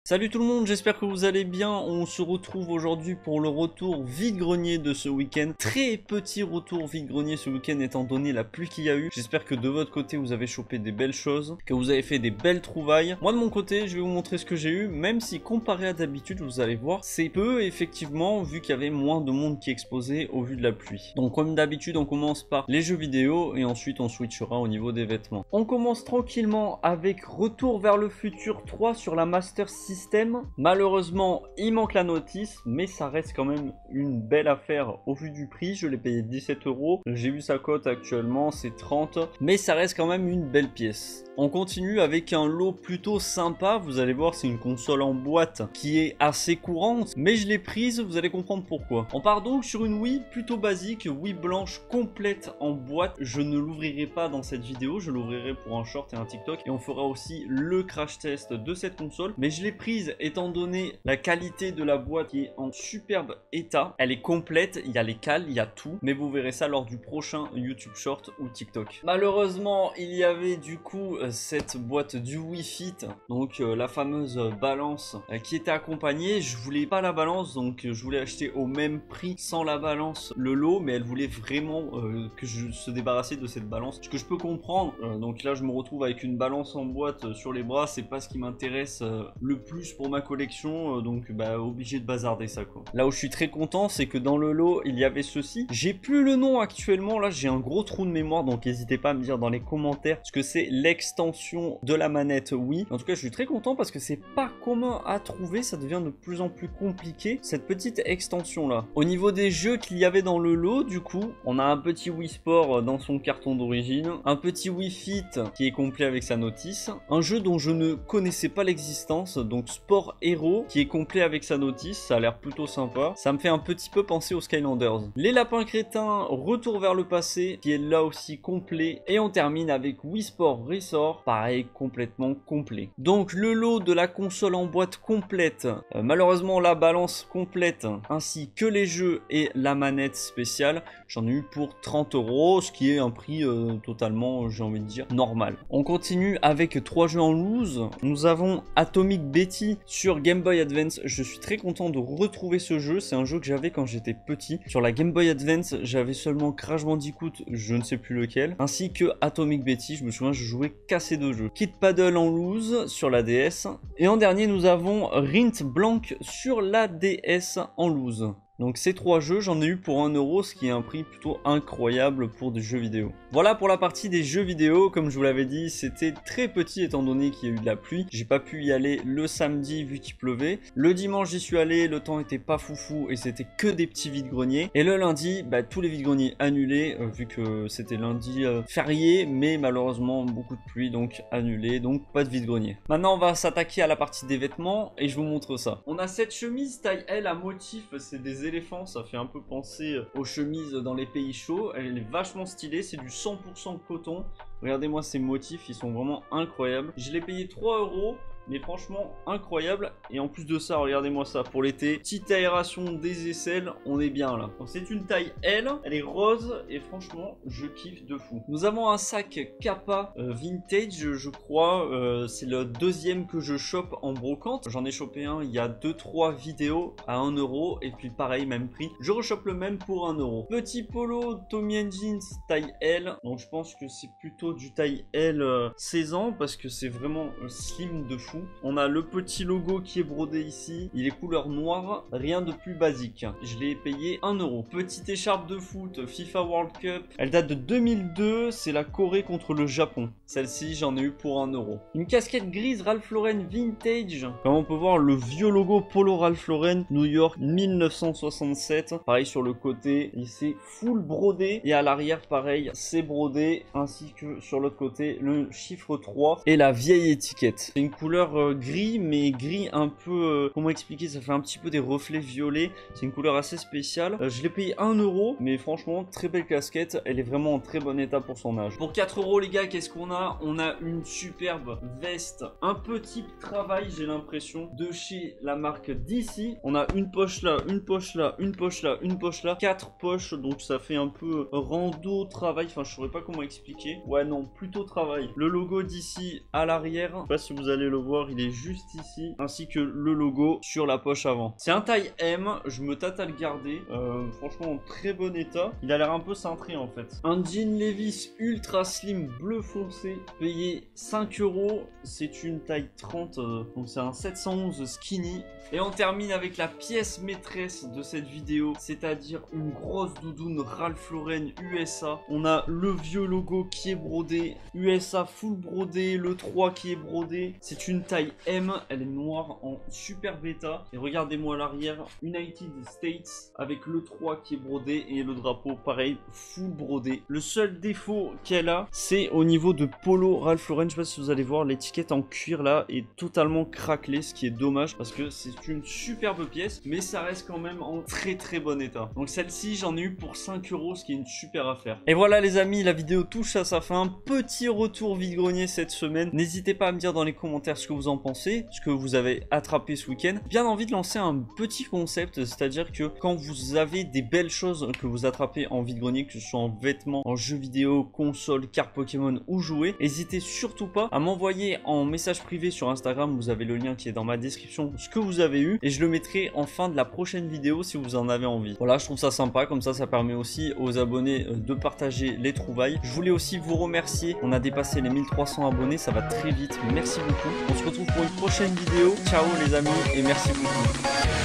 Salut tout le monde, j'espère que vous allez bien. On se retrouve aujourd'hui pour le retour vide-grenier de ce week-end. Très petit retour vide-grenier ce week-end étant donné la pluie qu'il y a eu. J'espère que de votre côté vous avez chopé des belles choses, que vous avez fait des belles trouvailles. Moi de mon côté, je vais vous montrer ce que j'ai eu, même si comparé à d'habitude, vous allez voir, c'est peu effectivement vu qu'il y avait moins de monde qui exposait au vu de la pluie. Donc comme d'habitude, on commence par les jeux vidéo et ensuite on switchera au niveau des vêtements. On commence tranquillement avec Retour vers le futur 3 sur la Master System. Malheureusement, il manque la notice, mais ça reste quand même une belle affaire au vu du prix. Je l'ai payé 17 €. J'ai vu sa cote actuellement, c'est 30, mais ça reste quand même une belle pièce. On continue avec un lot plutôt sympa. Vous allez voir, c'est une console en boîte qui est assez courante, mais je l'ai prise, vous allez comprendre pourquoi. On part donc sur une Wii plutôt basique, Wii blanche complète en boîte. Je ne l'ouvrirai pas dans cette vidéo, je l'ouvrirai pour un short et un TikTok, et on fera aussi le crash test de cette console, mais je l'ai prise étant donné la qualité de la boîte qui est en superbe état. Elle est complète, il y a les cales, il y a tout, mais vous verrez ça lors du prochain YouTube Short ou TikTok. Malheureusement, il y avait du coup cette boîte du Wii Fit, donc la fameuse balance qui était accompagnée. Je voulais pas la balance, donc je voulais acheter au même prix sans la balance le lot, mais elle voulait vraiment que je se débarrasse de cette balance, ce que je peux comprendre. Donc là je me retrouve avec une balance en boîte sur les bras, c'est pas ce qui m'intéresse le plus pour ma collection, donc obligé de bazarder ça quoi. Là où je suis très content, c'est que dans le lot il y avait ceci. J'ai plus le nom actuellement, là j'ai un gros trou de mémoire, donc n'hésitez pas à me dire dans les commentaires ce que c'est l'extension de la manette Wii. En tout cas je suis très content parce que c'est pas commun à trouver, ça devient de plus en plus compliqué cette petite extension là. Au niveau des jeux qu'il y avait dans le lot, du coup on a un petit Wii Sport dans son carton d'origine, un petit Wii Fit qui est complet avec sa notice, un jeu dont je ne connaissais pas l'existence, donc Sport Hero qui est complet avec sa notice, ça a l'air plutôt sympa, ça me fait un petit peu penser aux Skylanders. Les lapins crétins, Retour vers le passé qui est là aussi complet, et on termine avec Wii Sport Resort, pareil complètement complet. Donc le lot de la console en boîte complète, malheureusement la balance complète ainsi que les jeux et la manette spéciale, j'en ai eu pour 30 €, ce qui est un prix totalement, j'ai envie de dire, normal. On continue avec 3 jeux en loose. Nous avons Atomic Betty sur Game Boy Advance. Je suis très content de retrouver ce jeu. C'est un jeu que j'avais quand j'étais petit. Sur la Game Boy Advance, j'avais seulement Crash Bandicoot, je ne sais plus lequel, ainsi que Atomic Betty. Je me souviens, je jouais qu'à ces deux jeux. Kid Paddle en loose sur la DS. Et en dernier, nous avons Rint Blanc sur la DS en loose. Donc ces 3 jeux, j'en ai eu pour 1 €, ce qui est un prix plutôt incroyable pour des jeux vidéo. Voilà pour la partie des jeux vidéo. Comme je vous l'avais dit, c'était très petit étant donné qu'il y a eu de la pluie. J'ai pas pu y aller le samedi vu qu'il pleuvait. Le dimanche j'y suis allé, le temps était pas foufou et c'était que des petits vide-greniers. Et le lundi, tous les vide-greniers annulés vu que c'était lundi férié, mais malheureusement beaucoup de pluie donc annulé, donc pas de vide-grenier. Maintenant on va s'attaquer à la partie des vêtements et je vous montre ça. On a cette chemise taille L à motif, c'est des éléphants, ça fait un peu penser aux chemises dans les pays chauds. Elle est vachement stylée, c'est du 100% coton. Regardez-moi ces motifs, ils sont vraiment incroyables. Je l'ai payé 3 €. Mais franchement incroyable. Et en plus de ça, regardez-moi ça pour l'été, petite aération des aisselles, on est bien là. Donc c'est une taille L, elle est rose et franchement je kiffe de fou. Nous avons un sac Kappa vintage, je crois, c'est le deuxième que je chope en brocante. J'en ai chopé un il y a 2-3 vidéos à 1 € et puis pareil même prix, je rechope le même pour 1 €. Petit polo Tommy Jeans taille L, donc je pense que c'est plutôt du taille L 16 ans parce que c'est vraiment slim de fou. On a le petit logo qui est brodé ici, il est couleur noire, rien de plus basique. Je l'ai payé 1 €. Petite écharpe de foot FIFA World Cup, elle date de 2002, c'est la Corée contre le Japon. Celle-ci j'en ai eu pour 1 €. Une casquette grise Ralph Lauren vintage, comme on peut voir le vieux logo Polo Ralph Lauren New York 1967, pareil sur le côté, il c'est full brodé et à l'arrière pareil c'est brodé, ainsi que sur l'autre côté le chiffre 3 et la vieille étiquette. C'est une couleur gris, mais gris un peu, comment expliquer, ça fait un petit peu des reflets violets, c'est une couleur assez spéciale. Je l'ai payé 1 €, mais franchement très belle casquette, elle est vraiment en très bon état pour son âge. Pour 4 € les gars, qu'est-ce qu'on a? On a une superbe veste, un peu type travail j'ai l'impression, de chez la marque DC. On a une poche là, une poche là, une poche là, une poche là, 4 poches, donc ça fait un peu rando travail, enfin je saurais pas comment expliquer. Ouais non, plutôt travail. Le logo DC à l'arrière, je sais pas si vous allez le voir, voir, il est juste ici, ainsi que le logo sur la poche avant. C'est un taille M, je me tâte à le garder, franchement en très bon état. Il a l'air un peu cintré en fait. Un jean Levi's ultra slim bleu foncé, payé 5 €, c'est une taille 30, donc c'est un 711 skinny. Et on termine avec la pièce maîtresse de cette vidéo, c'est-à-dire une grosse doudoune Ralph Lauren USA. On a le vieux logo qui est brodé, USA full brodé, le 3 qui est brodé. C'est une taille M, elle est noire en super bêta. Et regardez-moi à l'arrière, United States avec le 3 qui est brodé et le drapeau pareil, full brodé. Le seul défaut qu'elle a, c'est au niveau de polo Ralph Lauren. Je sais pas si vous allez voir, l'étiquette en cuir là est totalement craquelée, ce qui est dommage parce que c'est une superbe pièce, mais ça reste quand même en très bon état. Donc celle-ci, j'en ai eu pour 5 €, ce qui est une super affaire. Et voilà les amis, la vidéo touche à sa fin. Petit retour vide-grenier cette semaine. N'hésitez pas à me dire dans les commentaires ce que vous en pensez, ce que vous avez attrapé ce week-end. Bien envie de lancer un petit concept, c'est-à-dire que quand vous avez des belles choses que vous attrapez en vide-grenier, que ce soit en vêtements, en jeux vidéo, consoles, cartes Pokémon ou jouets, n'hésitez surtout pas à m'envoyer en message privé sur Instagram, vous avez le lien qui est dans ma description, ce que vous avez eu, et je le mettrai en fin de la prochaine vidéo si vous en avez envie. Voilà, je trouve ça sympa, comme ça permet aussi aux abonnés de partager les trouvailles. Je voulais aussi vous remercier, on a dépassé les 1300 abonnés, ça va très vite, merci beaucoup. On se retrouve pour une prochaine vidéo, ciao les amis et merci beaucoup.